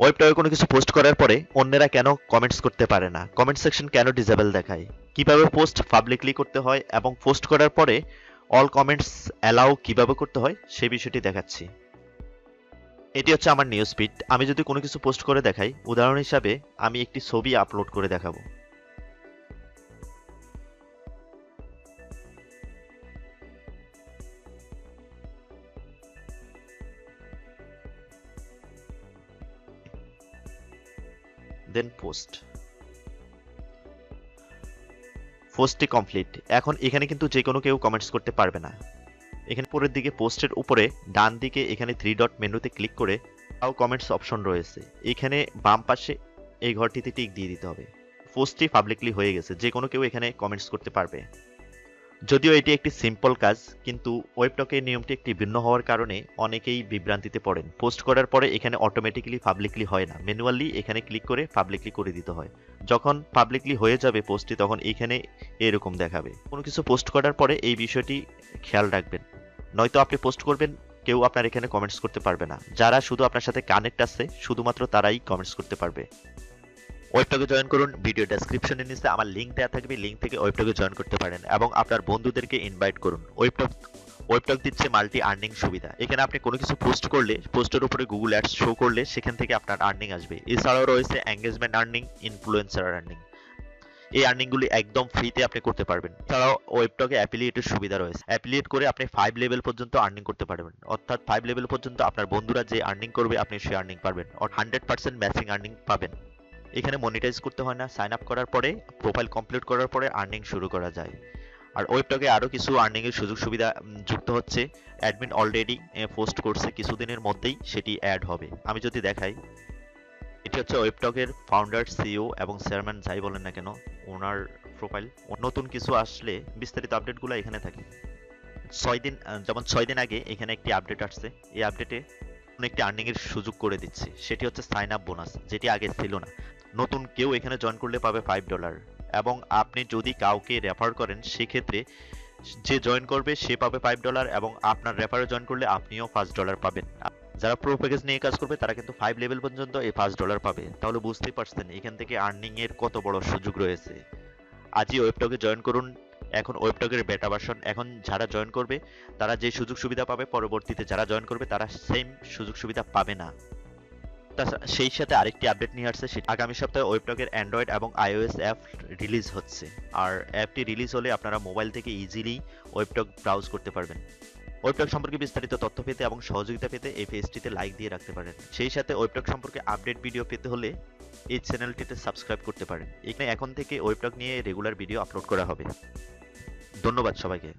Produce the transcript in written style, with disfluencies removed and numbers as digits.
ওয়েবটকে কোনো কিছু পোস্ট করার পরে অন্যেরা কেন কমেন্টস করতে পারে না, কমেন্ট সেকশন কেন ডিসেবল দেখায়, কিভাবে পোস্ট পাবলিকলি করতে হয় এবং পোস্ট করার পরে অল কমেন্টস অ্যালাউ কিভাবে করতে হয় সেই বিষয়টি দেখাচ্ছি। এটি হচ্ছে আমার নিউজ ফিড। আমি যদি কোনো কিছু পোস্ট করে দেখাই, উদাহরণ হিসাবে আমি একটি ছবি আপলোড করে দেখাবো। দেন পোস্টটি কমপ্লিট। এখন এখানে কিন্তু যে কোনো কেউ কমেন্টস করতে পারবে না। এখানে উপরের দিকে পোস্টের উপরে ডান দিকে এখানে থ্রি ডট মেনুতে ক্লিক করে তাও কমেন্টস অপশন রয়েছে, এখানে বাম পাশে এই ঘরটিতে টিক দিয়ে দিতে হবে। পোস্টটি পাবলিকলি হয়ে গেছে, যে কোনো কেউ এখানে কমেন্টস করতে পারবে। যদিও এটি একটি সিম্পল কাজ, কিন্তু ওয়েবটকের নিয়মটি একটি ভিন্ন হওয়ার কারণে অনেকেই বিভ্রান্তিতে পড়েন। পোস্ট করার পরে এখানে অটোমেটিক্যালি পাবলিকলি হয় না, ম্যানুয়ালি এখানে ক্লিক করে পাবলিকলি করে দিতে হয়। যখন পাবলিকলি হয়ে যাবে পোস্টটি, তখন এখানে এরকম দেখাবে। কোনো কিছু পোস্ট করার পরে এই বিষয়টি খেয়াল রাখবেন, নয়তো আপনি পোস্ট করবেন, কেউ আপনার এখানে কমেন্টস করতে পারবে না। যারা শুধু আপনার সাথে কানেক্ট আছে শুধুমাত্র তারাই কমেন্টস করতে পারবে। ওয়েবটকে জয়েন করুন, ভিডিও ডেসক্রিপশনের নিচে আমার লিংক দেওয়া থাকবে, লিংক থেকে ওয়েবটকে জয়েন করতে পারেন এবং আপনার বন্ধুদেরকে ইনভাইট করুন। ওয়েবটক দিচ্ছে মাল্টি আর্নিং সুবিধা। এখানে আপনি কোনো কিছু পোস্ট করলে, পোস্টের উপরে গুগল অ্যাডস শো করলে সেখান থেকে আপনার আর্নিং আসবে। এছাড়াও রয়েছে এঙ্গেজমেন্ট আর্নিং, ইনফ্লুয়েন্সার আর্নিং। এই আর্নিংগুলি একদম ফ্রিতে আপনি করতে পারবেন। এছাড়াও ওয়েবটকে অ্যাফিলিয়েটের সুবিধা রয়েছে, অ্যাফিলিয়েট করে আপনি 5 লেভেল পর্যন্ত আর্নিং করতে পারবেন। অর্থাৎ 5 লেভেল পর্যন্ত আপনার বন্ধুরা যে আর্নিং করবে আপনি সেই আর্নিং পাবেন, 100% ম্যাচিং আর্নিং পাবেন। এখানে মনিটাইজ করতে হয় না, সাইন আপ করার পরে, প্রোফাইল কমপ্লিট করার পরে আর্নিং শুরু করা যায়। আর ওয়েবটকে আরো কিছু আর্নিং এর সুযোগ সুবিধা যুক্ত হচ্ছে। অ্যাডমিন অলরেডি পোস্ট করছে, কিছুদিনের মধ্যেই সেটি অ্যাড হবে। আমি যদি দেখাই, এটি হচ্ছে ওয়েবটকের ফাউন্ডার, সিইও এবং চেয়ারম্যান যাই বলেন না কেন, ওনার প্রোফাইল। নতুন কিছু আসলে বিস্তারিত আপডেটগুলো এখানে থাকে। 6 দিন, যেমন 6 দিন আগে এখানে একটি আপডেট আসছে। এই আপডেটে একটি আর্নিং এর সুযোগ করে দিচ্ছে, সেটি হচ্ছে সাইন আপ বোনাস, যেটি আগে ছিল না। নতুন কেউ এখানে জয়েন করলে পাবে $5, এবং আপনি যদি কাউকে রেফার করেন সেক্ষেত্রে যে জয়েন করবে সে পাবে $5, এবং আপনার রেফারে জয়েন করলে আপনিও $5 পাবেন। যারা প্রো প্যাকেজ নিয়ে কাজ করবে তারা কিন্তু 5 লেভেল পর্যন্ত এই $5 পাবে। তাহলে বুঝতেই পারছেন এখান থেকে আর্নিং এর কত বড় সুযোগ রয়েছে। আজই ওয়েবটকে জয়েন করুন। এখন ওয়েবটকের বেটা ভার্সন, এখন যারা জয়েন করবে তারা যে সুযোগ সুবিধা পাবে, পরবর্তীতে যারা জয়েন করবে তারা সেম সুযোগ সুবিধা পাবে না। সেই সাথে আরেকটি আপডেট নিয়ে আসছে, সেটা আগামী সপ্তাহে ওয়েবটকের অ্যান্ড্রয়েড এবং আইওএস অ্যাপ রিলিজ হচ্ছে। আর অ্যাপটি রিলিজ হলে আপনারা মোবাইল থেকে ইজিলি ওয়েবটক ব্রাউজ করতে পারবেন। ওয়েবটক সম্পর্কে বিস্তারিত তথ্য পেতে এবং সহযোগিতা পেতে এই পেজটিতে লাইক দিয়ে রাখতে পারেন। সেই সাথে ওয়েবটক সম্পর্কে আপডেট ভিডিও পেতে হলে এই চ্যানেলটিতে সাবস্ক্রাইব করতে পারেন। এখানে এখন থেকে ওয়েবটক নিয়ে রেগুলার ভিডিও আপলোড করা হবে। ধন্যবাদ সবাইকে।